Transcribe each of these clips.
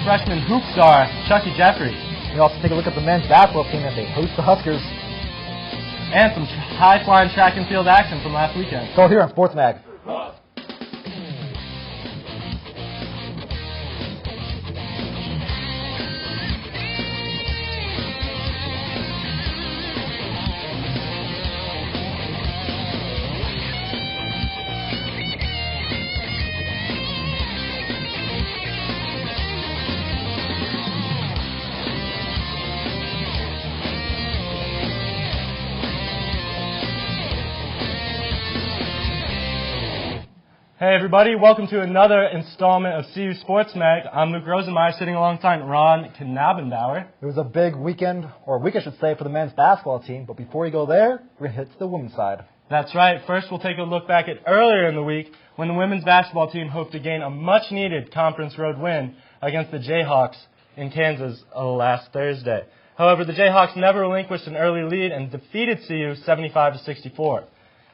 freshman hoop star, Chucky Jeffrey. We also take a look at the men's basketball team as they host the Huskers. And some high-flying track and field action from last weekend. Go here on Sports Mag. Hey everybody, welcome to another installment of CU Sports Mag. I'm Luke Rosenmeyer, sitting alongside Ron Knabenbauer. It was a big weekend, or week I should say, for the men's basketball team, but before we go there, we're going to hit to the women's side. That's right. First, we'll take a look back at earlier in the week when the women's basketball team hoped to gain a much-needed conference road win against the Jayhawks in Kansas last Thursday. However, the Jayhawks never relinquished an early lead and defeated CU 75-64.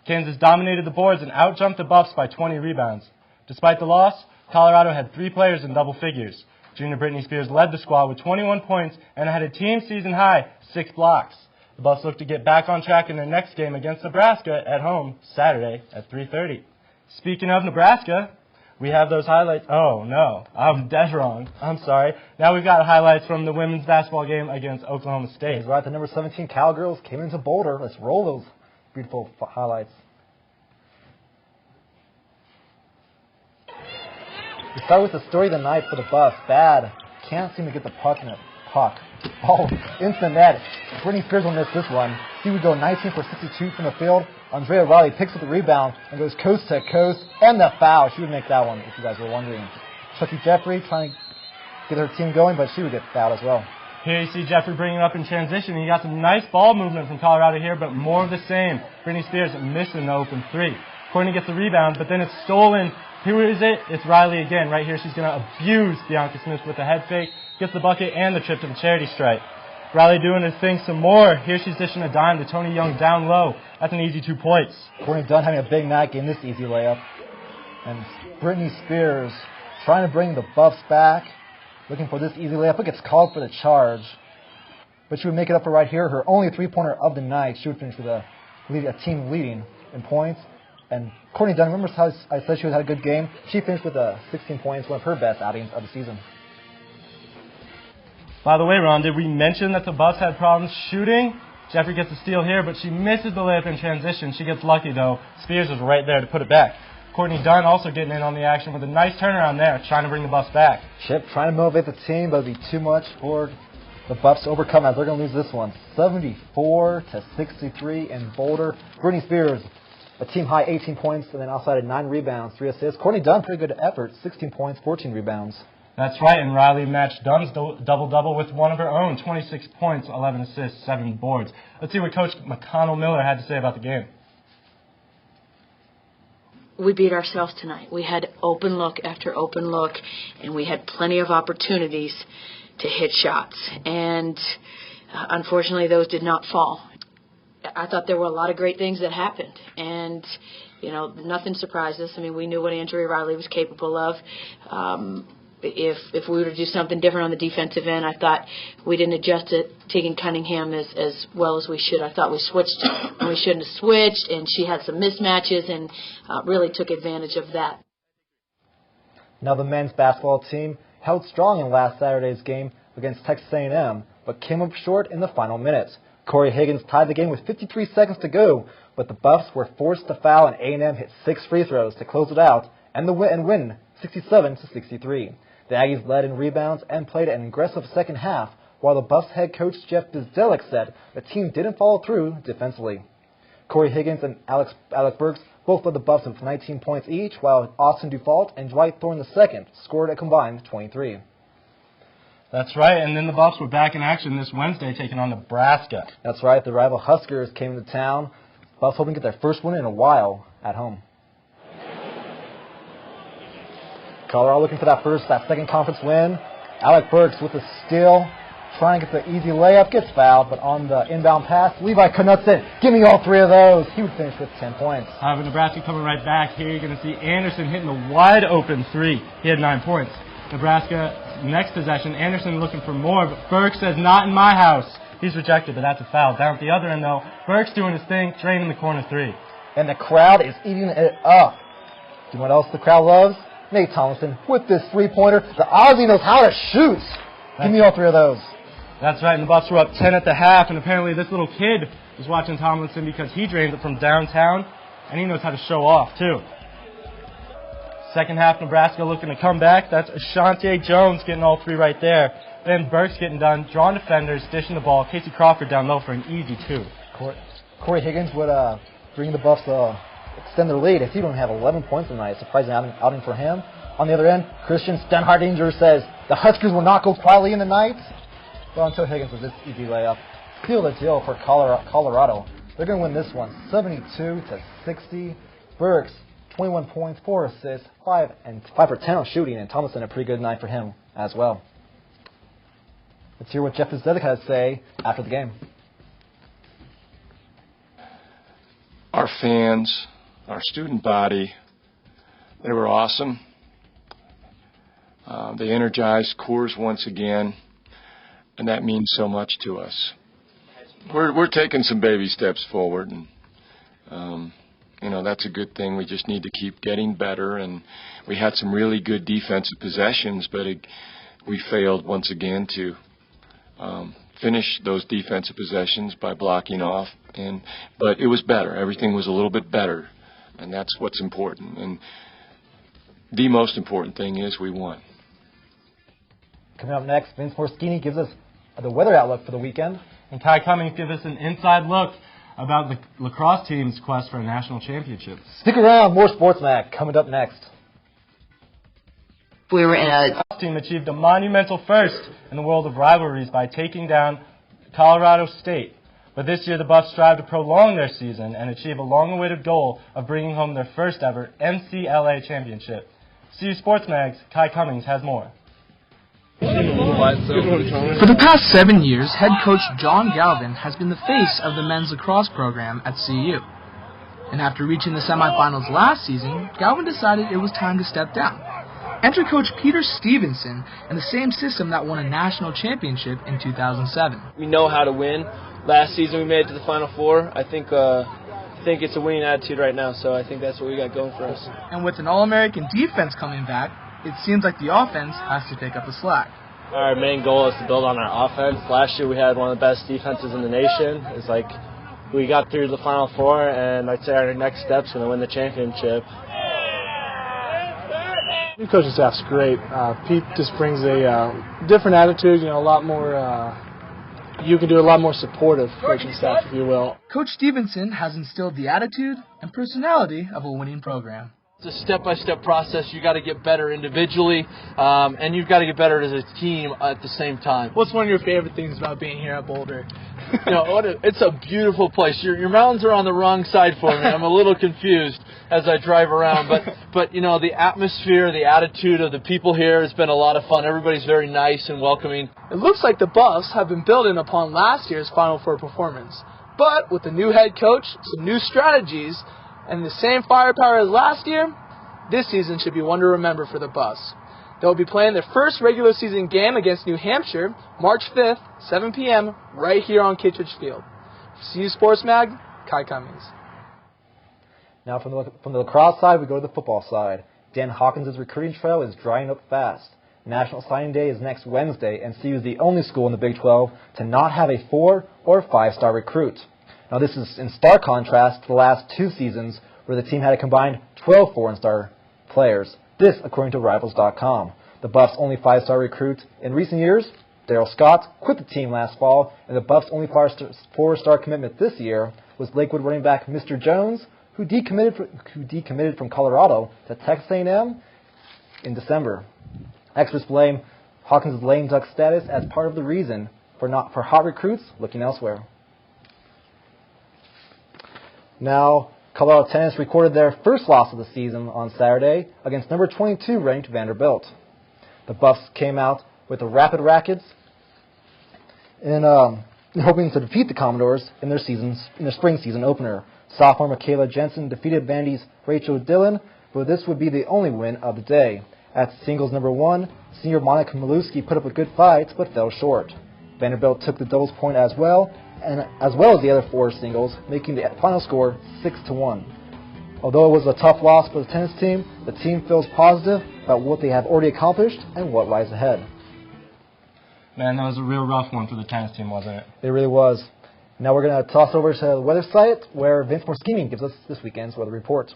Kansas dominated the boards and outjumped the Buffs by 20 rebounds. Despite the loss, Colorado had 3 players in double figures. Junior Brittany Spears led the squad with 21 points and had a team season high 6 blocks. The Buffs look to get back on track in their next game against Nebraska at home Saturday at 3:30. Speaking of Nebraska, we have those highlights. Oh, no, I'm dead wrong. I'm sorry. Now we've got highlights from the women's basketball game against Oklahoma State. That's right, the number 17 Cowgirls came into Boulder. Let's roll those beautiful highlights. We start with the story of the night for the Buffs. Bad. Can't seem to get the puck in the puck. Oh, instant net. Brittany Spears will miss this one. She would go 19 for 62 from the field. Andrea Riley picks up the rebound and goes coast to coast. And the foul. She would make that one, if you guys were wondering. Chucky Jeffrey trying to get her team going, but she would get fouled as well. Here you see Jeffrey bringing it up in transition. He got some nice ball movement from Colorado here, but more of the same. Brittany Spears missing the open 3. Courtney gets the rebound, but then it's stolen. Who is it? It's Riley again. Right here, she's going to abuse Bianca Smith with a head fake. Gets the bucket and the trip to the charity stripe. Riley doing her thing some more. Here she's dishing a dime to Tony Young down low. That's an easy 2 points. Courtney Dunn having a big night, getting this easy layup. And Brittany Spears trying to bring the Buffs back. Looking for this easy layup. It gets called for the charge. But she would make it up for right here. Her only 3-pointer of the night. She would finish with a team leading in points. And Courtney Dunn, remember how I said she had a good game? She finished with 16 points, one of her best outings of the season. By the way, Ron, did we mention that the Buffs had problems shooting? Jeffrey gets a steal here, but she misses the layup in transition. She gets lucky, though. Spears was right there to put it back. Courtney Dunn also getting in on the action with a nice turnaround there, trying to bring the Buffs back. Chip trying to motivate the team, but it would be too much for the Buffs to overcome as they're going to lose this one. 74-63 in Boulder. Brittany Spears, a team high 18 points, and then outside at 9 rebounds, 3 assists. Courtney Dunn, pretty good effort, 16 points, 14 rebounds. That's right, and Riley matched Dunn's double-double with one of her own, 26 points, 11 assists, 7 boards. Let's see what Coach McConnell Miller had to say about the game. We beat ourselves tonight. We had open look after open look, and we had plenty of opportunities to hit shots. And unfortunately, those did not fall. I thought there were a lot of great things that happened. And, you know, nothing surprised us. I mean, we knew what Andrea Riley was capable of. If we were to do something different on the defensive end, I thought we didn't adjust to Tegan Cunningham as well as we should. I thought we switched when we shouldn't have switched, and she had some mismatches and really took advantage of that. Now the men's basketball team held strong in last Saturday's game against Texas A&M, but came up short in the final minutes. Corey Higgins tied the game with 53 seconds to go, but the Buffs were forced to foul, and A&M hit 6 free throws to close it out and win 67-63. The Aggies led in rebounds and played an aggressive second half, while the Buffs head coach Jeff Bzdelik said the team didn't follow through defensively. Corey Higgins and Alec Burks both led the Buffs with 19 points each, while Austin Dufault and Dwight Thorne II scored a combined 23. That's right, and then the Buffs were back in action this Wednesday taking on Nebraska. That's right, the rival Huskers came to town. Buffs hoping to get their first win in a while at home. Colorado looking for that second conference win. Alec Burks with a steal, trying to get the easy layup, gets fouled, but on the inbound pass, Levi Knutson, give me all 3 of those. He would finish with 10 points. However, Nebraska coming right back. Here you're going to see Anderson hitting the wide open 3. He had 9 points. Nebraska, next possession, Anderson looking for more, but Burke says, not in my house. He's rejected, but that's a foul. Down at the other end, though, Burke's doing his thing, draining the corner three. And the crowd is eating it up. Do you know what else the crowd loves? Nate Tomlinson with this three-pointer. The Aussie knows how to shoot. Give me all three of those. That's right, and the Buffs were up 10 at the half, and apparently this little kid was watching Tomlinson because he drains it from downtown, and he knows how to show off, too. Second half, Nebraska looking to come back. That's Ashanti Jones getting all three right there. Then Burke's getting done, drawing defenders, dishing the ball. Casey Crawford down low for an easy two. Corey Higgins would bring the Buffs extend their lead if he don't have 11 points tonight. Surprising outing for him. On the other end, Christian Stenhardinger says the Huskers will not go quietly in the night. Well, until Higgins with this easy layup. Seal the deal for Colorado. They're going to win this one 72-60. Burks, 21 points, 4 assists, 5 for 10 on shooting, and Tomlinson a pretty good night for him as well. Let's hear what Jeff Zedek had to say after the game. Our fans, our student body, they were awesome. They energized Coors once again, and that means so much to us. We're taking some baby steps forward, and that's a good thing. We just need to keep getting better, and we had some really good defensive possessions, but we failed once again to finish those defensive possessions by blocking off. But it was better. Everything was a little bit better, and that's what's important. And the most important thing is we won. Coming up next, Vince Morschini gives us the weather outlook for the weekend. And Kai Cummings gives us an inside look about the lacrosse team's quest for a national championship. Stick around, more Sports Mag coming up next. We were in a... The lacrosse team achieved a monumental first in the world of rivalries by taking down Colorado State. But this year the Buffs strive to prolong their season and achieve a long-awaited goal of bringing home their first ever NCLA championship. CU Sports Mag's Kai Cummings has more. For the past 7 years, head coach John Galvin has been the face of the men's lacrosse program at CU. And after reaching the semifinals last season, Galvin decided it was time to step down. Enter coach Peter Stevenson in the same system that won a national championship in 2007. We know how to win. Last season we made it to the Final Four. I think it's a winning attitude right now, so I think that's what we got going for us. And with an All-American defense coming back, it seems like the offense has to pick up the slack. Our main goal is to build on our offense. Last year we had one of the best defenses in the nation. It's like we got through the Final Four, and I'd say our next step's going to win the championship. New coaching staff's great. Pete just brings a different attitude, a lot more, you can do a lot more supportive coaching staff, if you will. Coach Stevenson has instilled the attitude and personality of a winning program. It's a step-by-step process. You got to get better individually, and you've got to get better as a team at the same time. What's one of your favorite things about being here at Boulder? It's a beautiful place. Your mountains are on the wrong side for me. I'm a little confused as I drive around, but the atmosphere, the attitude of the people here has been a lot of fun. Everybody's very nice and welcoming. It looks like the Buffs have been building upon last year's Final Four performance, but with a new head coach, some new strategies, and the same firepower as last year, this season should be one to remember for the Buffs. They'll be playing their first regular season game against New Hampshire, March 5th, 7 p.m., right here on Kittredge Field. For CU Sports Mag, Kai Cummings. Now from the lacrosse side, we go to the football side. Dan Hawkins' recruiting trail is drying up fast. National Signing Day is next Wednesday, and CU is the only school in the Big 12 to not have a 4- or 5-star recruit. Now, this is in stark contrast to the last 2 seasons where the team had a combined 12 4-star players. This, according to Rivals.com. The Buffs' only 5-star recruit in recent years, Daryl Scott, quit the team last fall, and the Buffs' only 4-star commitment this year was Lakewood running back Mr. Jones, who decommitted from Colorado to Texas A&M in December. Experts blame Hawkins' lame duck status as part of the reason for hot recruits looking elsewhere. Now, Colorado Tennis recorded their first loss of the season on Saturday against number 22 ranked Vanderbilt. The Buffs came out with the Rapid Rackets in hoping to defeat the Commodores in their spring season opener. Sophomore Michaela Jensen defeated Vandy's Rachel Dillon, but this would be the only win of the day. At singles number 1, senior Monica Maluski put up a good fight but fell short. Vanderbilt took the doubles point as well as the other 4 singles, making the final score 6-1. Although it was a tough loss for the tennis team, the team feels positive about what they have already accomplished and what lies ahead. Man, that was a real rough one for the tennis team, wasn't it? It really was. Now we're going to toss over to the weather site where Vince Morschini gives us this weekend's weather report.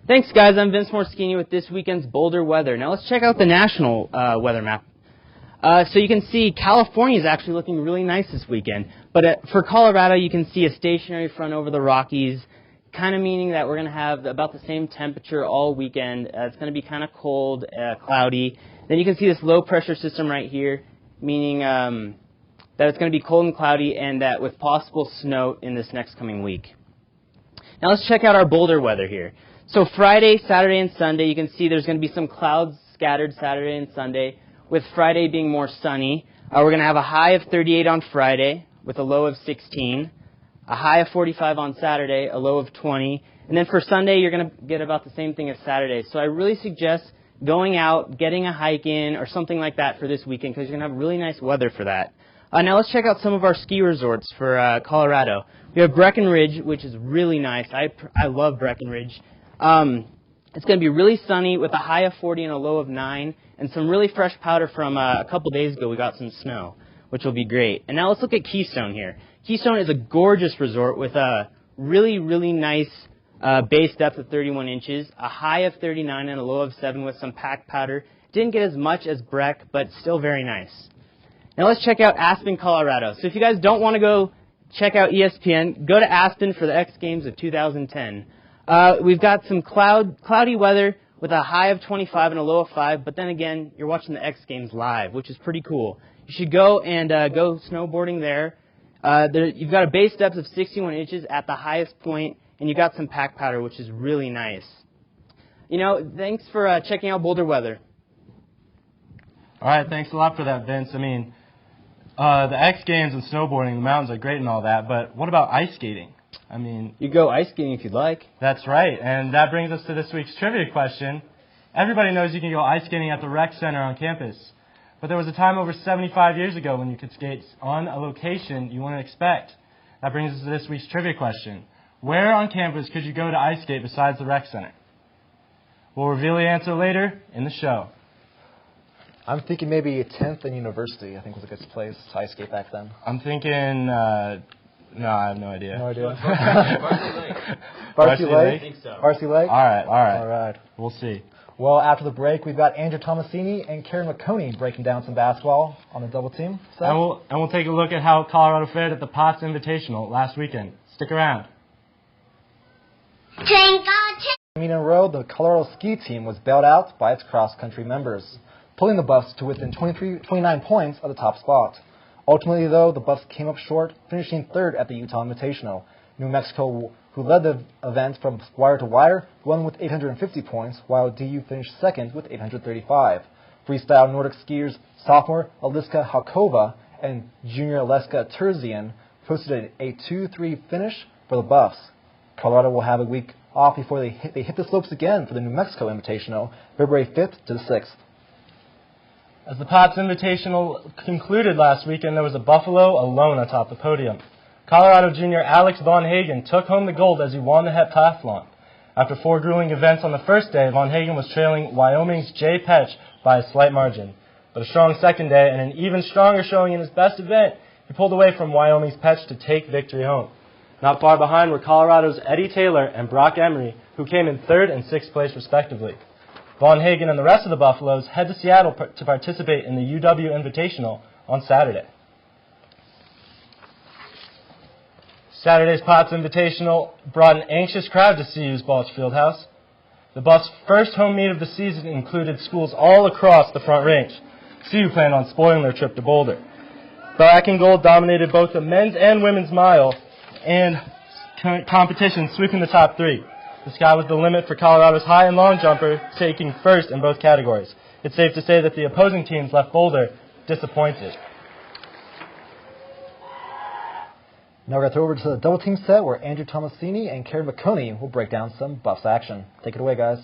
Thanks, guys. I'm Vince Morschini with this weekend's Boulder weather. Now let's check out the national weather map. So you can see California is actually looking really nice this weekend. But for Colorado, you can see a stationary front over the Rockies, kind of meaning that we're going to have about the same temperature all weekend. It's going to be kind of cold, cloudy. Then you can see this low-pressure system right here, meaning that it's going to be cold and cloudy and that with possible snow in this next coming week. Now let's check out our Boulder weather here. So Friday, Saturday, and Sunday, you can see there's going to be some clouds scattered Saturday and Sunday, with Friday being more sunny. We're going to have a high of 38 on Friday with a low of 16, a high of 45 on Saturday, a low of 20, and then for Sunday, you're going to get about the same thing as Saturday. So I really suggest going out, getting a hike in, or something like that for this weekend, because you're going to have really nice weather for that. Now let's check out some of our ski resorts for Colorado. We have Breckenridge, which is really nice. I love Breckenridge. It's going to be really sunny with a high of 40 and a low of 9, and some really fresh powder from a couple days ago. We got some snow, which will be great. And now let's look at Keystone here. Keystone is a gorgeous resort with a really, really nice base depth of 31 inches, a high of 39 and a low of 7 with some packed powder. Didn't get as much as Breck, but still very nice. Now let's check out Aspen, Colorado. So if you guys don't want to go check out ESPN, go to Aspen for the X Games of 2010. We've got some cloudy weather with a high of 25 and a low of 5, but then again, you're watching the X Games live, which is pretty cool. You should go and go snowboarding there. You've got a base depth of 61 inches at the highest point, and you've got some pack powder, which is really nice. You know, thanks for checking out Boulder weather. All right, thanks a lot for that, Vince. I mean, the X Games and snowboarding, the mountains are great and all that, but what about ice skating? I mean, you go ice skating if you'd like. That's right, and that brings us to this week's trivia question. Everybody knows you can go ice skating at the rec center on campus, but there was a time over 75 years ago when you could skate on a location you wouldn't expect. That brings us to this week's trivia question. Where on campus could you go to ice skate besides the rec center? We'll reveal the answer later in the show. I'm thinking maybe 10th and University, I think was a good place to ice skate back then. I'm thinking... no, I have no idea. No idea. Varsity Lake? I think so. Varsity Lake? All right. We'll see. Well, after the break, we've got Andrew Tomasini and Karen McConey breaking down some basketball on the double team. So. And we'll take a look at how Colorado fared at the Potts Invitational last weekend. Stick around. In a row, the Colorado ski team was bailed out by its cross-country members, pulling the Buffs to within 29 points of the top spot. Ultimately, though, the Buffs came up short, finishing third at the Utah Invitational. New Mexico, who led the event from wire to wire, won with 850 points, while DU finished second with 835. Freestyle Nordic skiers sophomore Aliska Hakova and junior Aleska Terzian posted a 2-3 finish for the Buffs. Colorado will have a week off before they hit the slopes again for the New Mexico Invitational, February 5th to the 6th. As the Potts Invitational concluded last weekend, there was a Buffalo alone atop the podium. Colorado junior Alex Von Hagen took home the gold as he won the heptathlon. After 4 grueling events on the first day, Von Hagen was trailing Wyoming's Jay Petch by a slight margin. But a strong second day and an even stronger showing in his best event, he pulled away from Wyoming's Petch to take victory home. Not far behind were Colorado's Eddie Taylor and Brock Emery, who came in 3rd and 6th place respectively. Von Hagen and the rest of the Buffaloes head to Seattle to participate in the UW Invitational on Saturday. Saturday's Potts Invitational brought an anxious crowd to CU's Balch Fieldhouse. The Buffs' first home meet of the season included schools all across the Front Range. CU planned on spoiling their trip to Boulder. Black and gold dominated both the men's and women's mile and competition, sweeping the top 3. The sky was the limit for Colorado's high and long jumper, taking first in both categories. It's safe to say that the opposing teams left Boulder disappointed. Now we're going to throw over to the double team set where Andrew Tomasini and Karen McConey will break down some Buffs action. Take it away, guys.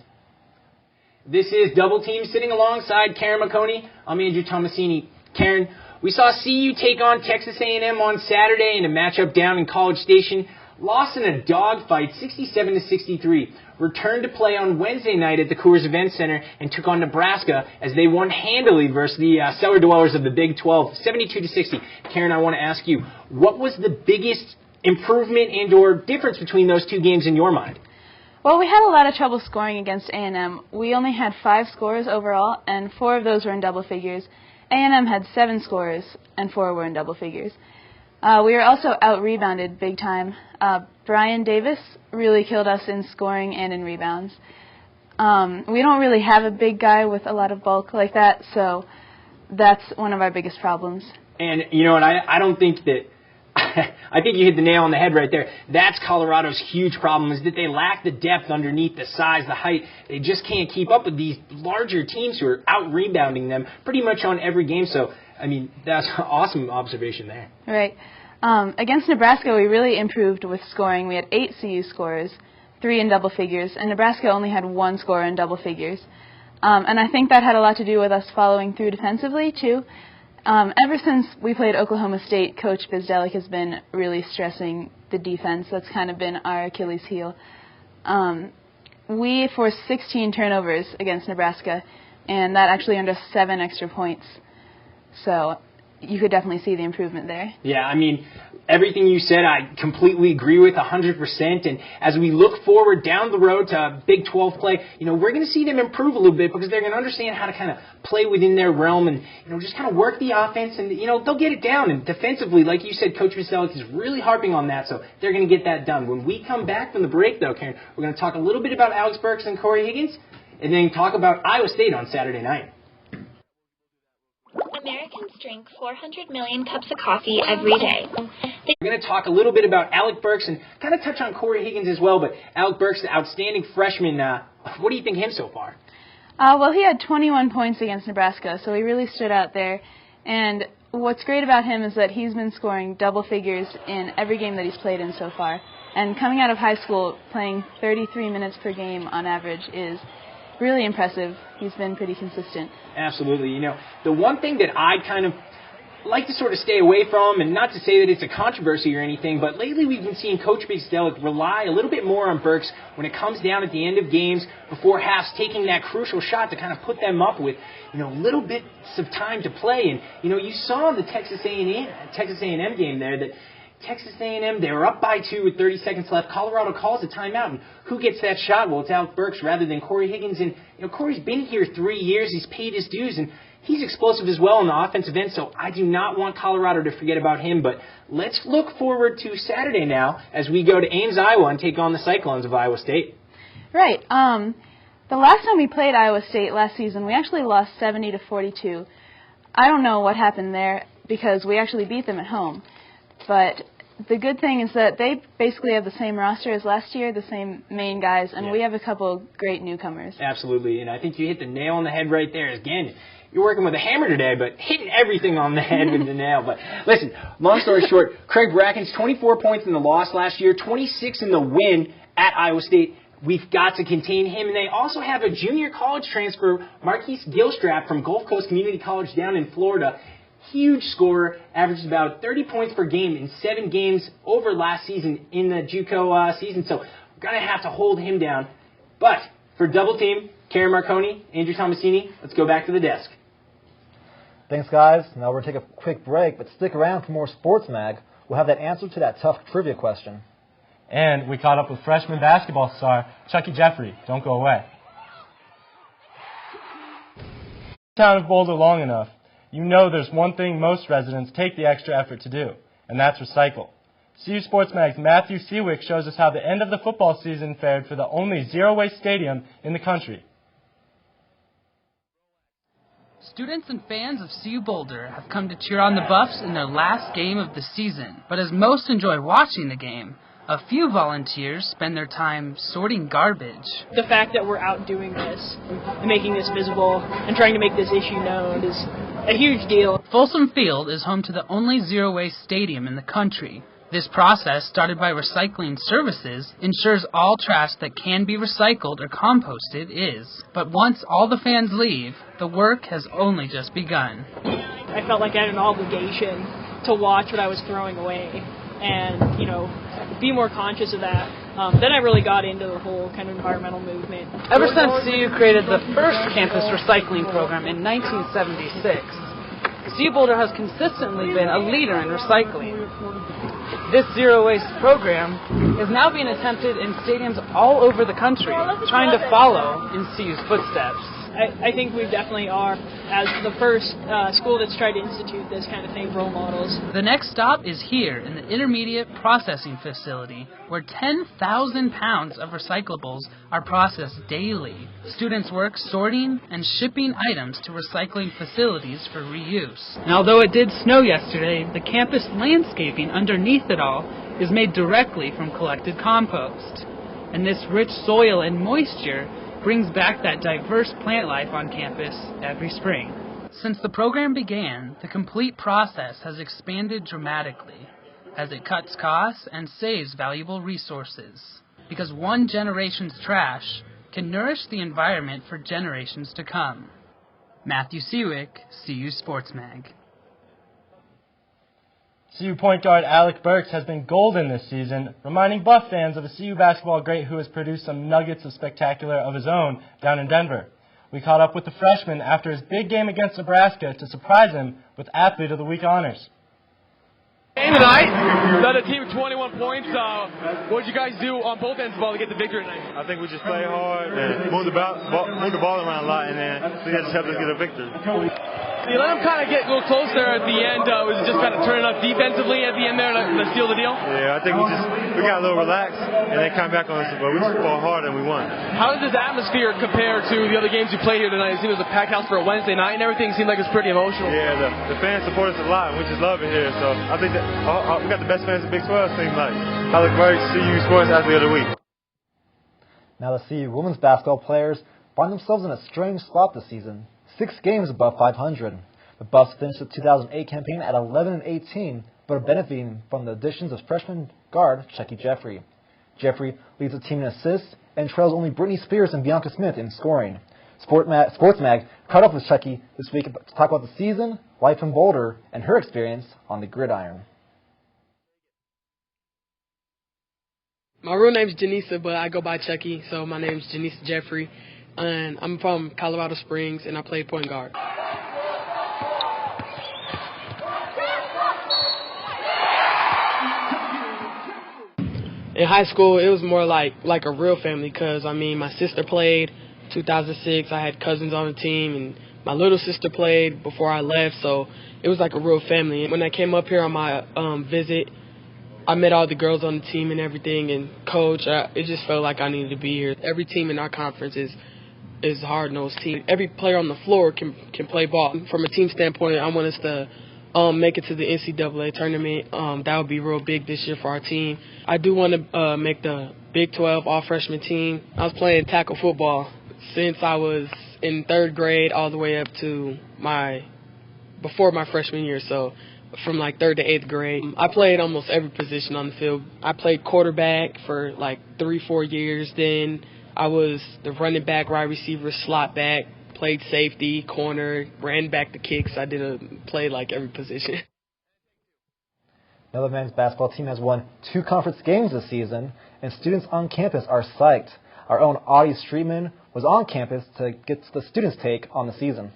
This is Double Team sitting alongside Karen McConey. I'm Andrew Tomasini. Karen, we saw CU take on Texas A&M on Saturday in a matchup down in College Station. Lost in a dogfight, 67-63. Returned to play on Wednesday night at the Coors Event Center and took on Nebraska as they won handily versus the cellar dwellers of the Big 12, 72-60. Karen, I want to ask you, what was the biggest improvement and or difference between those two games in your mind? Well, we had a lot of trouble scoring against A&M. We only had 5 scorers overall, and 4 of those were in double figures. A&M had 7 scorers, and 4 were in double figures. We were also out-rebounded big time. Brian Davis really killed us in scoring and in rebounds. We don't really have a big guy with a lot of bulk like that, so that's one of our biggest problems. And, you know, and I don't think that I think you hit the nail on the head right there. That's Colorado's huge problem, is that they lack the depth underneath, the size, the height. They just can't keep up with these larger teams who are out-rebounding them pretty much on every game. So, I mean, that's an awesome observation there. Right. Against Nebraska, we really improved with scoring. We had 8 CU scorers, 3 in double figures, and Nebraska only had 1 scorer in double figures. And I think that had a lot to do with us following through defensively, too. Ever since we played Oklahoma State, Coach Bizdelic has been really stressing the defense. That's kind of been our Achilles heel. We forced 16 turnovers against Nebraska, and that actually earned us 7 extra points. So you could definitely see the improvement there. Yeah, I mean, everything you said I completely agree with 100%. And as we look forward down the road to Big 12 play, you know, we're going to see them improve a little bit because they're going to understand how to kind of play within their realm and, you know, just kind of work the offense. And, you know, they'll get it down. And defensively, like you said, Coach Bizdelic is really harping on that, so they're going to get that done. When we come back from the break, though, Karen, we're going to talk a little bit about Alex Burks and Corey Higgins and then talk about Iowa State on Saturday night. Americans drink 400 million cups of coffee every day. We're going to talk a little bit about Alec Burks and kind of touch on Corey Higgins as well, but Alec Burks, the outstanding freshman, what do you think of him so far? Well, he had 21 points against Nebraska, so he really stood out there. And what's great about him is that he's been scoring double figures in every game that he's played in so far. And coming out of high school, playing 33 minutes per game on average is really impressive. He's been pretty consistent. Absolutely. You know, the one thing that I kind of like to sort of stay away from, and not to say that it's a controversy or anything, but lately we've been seeing Coach Bizdelic rely a little bit more on Burks when it comes down at the end of games, before halves, taking that crucial shot to kind of put them up with, you know, little bits of time to play. And, you know, you saw in the Texas A&M game there that Texas A&M, they were up by 2 with 30 seconds left. Colorado calls a timeout, and who gets that shot? Well, it's Alec Burks rather than Corey Higgins. And, you know, Corey's been here 3 years. He's paid his dues, and he's explosive as well on the offensive end, so I do not want Colorado to forget about him. But let's look forward to Saturday now as we go to Ames, Iowa, and take on the Cyclones of Iowa State. Right. The last time we played Iowa State last season, we actually lost 70-42. I don't know what happened there because we actually beat them at home. But the good thing is that they basically have the same roster as last year, the same main guys, and we have a couple great newcomers. Absolutely, and I think you hit the nail on the head right there. Again, you're working with a hammer today, but hitting everything on the head with the nail. But listen, long story short, Craig Brackens, 24 points in the loss last year, 26 in the win at Iowa State. We've got to contain him. And they also have a junior college transfer, Marquise Gilstrap from Gulf Coast Community College down in Florida. Huge scorer, averages about 30 points per game in 7 games over last season in the JUCO season. So we're going to have to hold him down. But for Double Team, Karen Marconi, Andrew Tomasini, let's go back to the desk. Thanks, guys. Now we're going to take a quick break, but stick around for more Sports Mag. We'll have that answer to that tough trivia question. And we caught up with freshman basketball star Chucky Jeffrey. Don't go away. Town of Boulder long enough, you know there's one thing most residents take the extra effort to do, and that's recycle. CU Sports Mag's Matthew Seawick shows us how the end of the football season fared for the only zero-waste stadium in the country. Students and fans of CU Boulder have come to cheer on the Buffs in their last game of the season. But as most enjoy watching the game, a few volunteers spend their time sorting garbage. The fact that we're out doing this and making this visible and trying to make this issue known is a huge deal. Folsom Field is home to the only zero-waste stadium in the country, This process, started by Recycling Services, ensures all trash that can be recycled or composted is. But once all the fans leave, the work has only just begun. I felt like I had an obligation to watch what I was throwing away and, be more conscious of that. Then I really got into the whole kind of environmental movement. Ever since CU created the first campus recycling program in 1976, CU Boulder has consistently been a leader in recycling. This zero waste program is now being attempted in stadiums all over the country, trying to follow in CU's footsteps. I think we definitely are, as the first school that's tried to institute this kind of thing, role models. The next stop is here in the Intermediate Processing Facility, where 10,000 pounds of recyclables are processed daily. Students work sorting and shipping items to recycling facilities for reuse. And although it did snow yesterday, the campus landscaping underneath it all is made directly from collected compost. And this rich soil and moisture brings back that diverse plant life on campus every spring. Since the program began, the complete process has expanded dramatically as it cuts costs and saves valuable resources, because one generation's trash can nourish the environment for generations to come. Matthew Sewick, CU Sports Mag. CU point guard Alec Burks has been golden this season, reminding Buff fans of a CU basketball great who has produced some nuggets of spectacular of his own down in Denver. We caught up with the freshman after his big game against Nebraska to surprise him with Athlete of the Week honors. Game tonight, led a team of 21 points. What did you guys do on both ends of the ball to get the victory tonight? I think we just played hard and moved the ball around a lot, and then that just helped us get a victory. You let them kind of get a little close there at the end. Was it just kind of turning up defensively at the end there to seal the deal? Yeah, I think we got a little relaxed and they came back on us, but we just fought hard and we won. How does this atmosphere compare to the other games you played here tonight? It seemed it was a packed house for a Wednesday night and everything seemed like it was pretty emotional. Yeah, the fans support us a lot and we just love it here. So I think that we got the best fans in Big 12, seems like. Alec Burks, CU Sports Athlete of the Week. Now the CU women's basketball players find themselves in a strange spot this season. 6 games above 500. The Buffs finished the 2008 campaign at 11-18, but are benefiting from the additions of freshman guard Chucky Jeffrey. Jeffrey leads the team in assists and trails only Britney Spears and Bianca Smith in scoring. Sports Mag caught up with Chucky this week to talk about the season, life in Boulder, and her experience on the gridiron. My real name's Janisa, but I go by Chucky, so my name's Janisa Jeffrey. And I'm from Colorado Springs, and I play point guard. In high school, it was more like a real family because, my sister played 2006. I had cousins on the team, and my little sister played before I left, so it was like a real family. And when I came up here on my visit, I met all the girls on the team and everything, and coach, it just felt like I needed to be here. Every team in our conference is a hard-nosed team. Every player on the floor can play ball. From a team standpoint, I want us to make it to the NCAA tournament. That would be real big this year for our team. I do want to make the Big 12 all-freshman team. I was playing tackle football since I was in 3rd grade all the way up to before my freshman year, so from 3rd to 8th grade. I played almost every position on the field. I played quarterback for 3-4 years. Then I was the running back, wide receiver, slot back, played safety, corner, ran back the kicks. I played every position. Now the men's basketball team has won 2 conference games this season, and students on campus are psyched. Our own Audie Streetman was on campus to get the students' take on the season.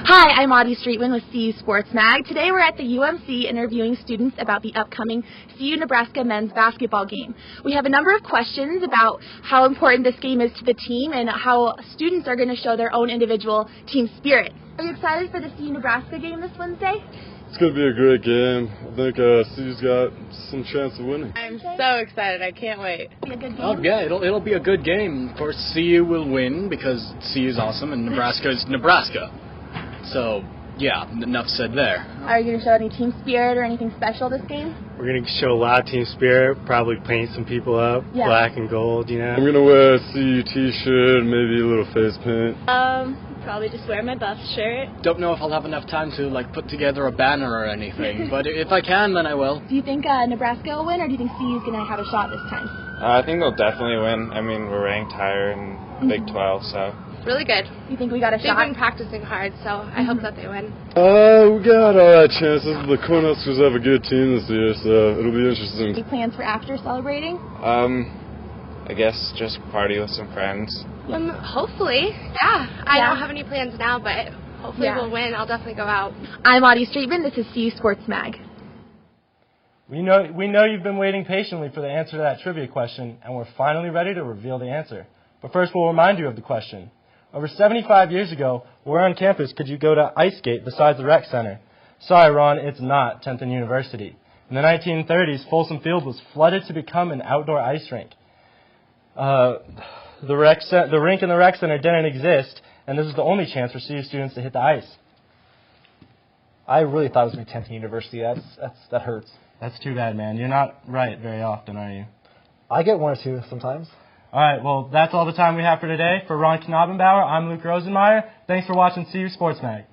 Hi, I'm Audie Streetman with CU Sports Mag. Today we're at the UMC interviewing students about the upcoming CU-Nebraska men's basketball game. We have a number of questions about how important this game is to the team and how students are going to show their own individual team spirit. Are you excited for the CU-Nebraska game this Wednesday? It's going to be a great game. I think CU's got some chance of winning. I'm so excited. I can't wait. Be a good game? Oh, yeah, it'll be a good game. Of course, CU will win because CU is awesome and Nebraska is Nebraska. So Yeah, enough said there. Are you going to show any team spirit or anything special this game? We're going to show a lot of team spirit, probably paint some people up, black and gold, you know. I'm going to wear a CU t-shirt, maybe a little face paint. Probably just wear my Buff shirt. Don't know if I'll have enough time to put together a banner or anything, but if I can, then I will. Do you think Nebraska will win, or do you think CU is going to have a shot this time? I think they'll definitely win. I mean, we're ranked higher in Big 12, so. Really good. You think we got a shot? They've been practicing hard, so I hope that they win. We got all right chances. The Cornhuskers have a good team this year, so it'll be interesting. Any plans for after celebrating? I guess just party with some friends. Hopefully, yeah. I don't have any plans now, but hopefully we'll win. I'll definitely go out. I'm Audie Streetman. This is CU Sports Mag. We know you've been waiting patiently for the answer to that trivia question, and we're finally ready to reveal the answer. But first, we'll remind you of the question. Over 75 years ago, where on campus could you go to ice skate besides the rec center? Sorry, Ron, it's not 10th and University. In the 1930s, Folsom Field was flooded to become an outdoor ice rink. The rink in the rec center didn't exist, and this is the only chance for CU students to hit the ice. I really thought it was going to be 10th and University. That hurts. That's too bad, man. You're not right very often, are you? I get one or two sometimes. All right, well, that's all the time we have for today. For Ron Knabenbauer, I'm Luke Rosenmeyer. Thanks for watching CU Sports Mag.